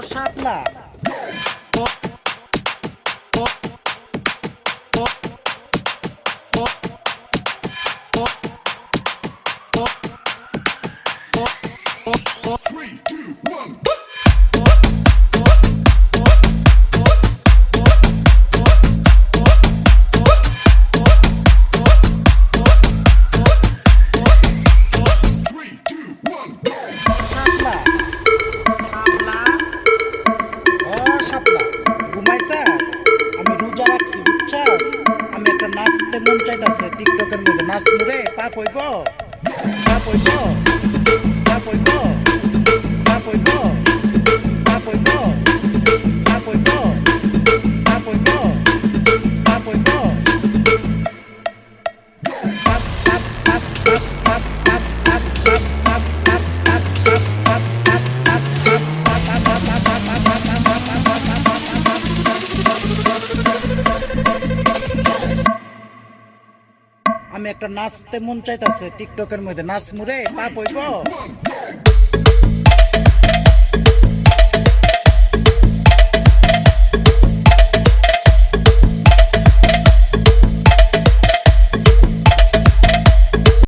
শাপলা আমি একটা নাচতে মন চাইতেছে টিকটকের মধ্যে নাচ মুরে পা পইব পা পইব পা পইব পা পইব পা পইব পা পইব পা পইব পা পইব আমি একটা নাচতে মন চাইতেছে টিকটকের মধ্যে নাচ মুরে পা পইব।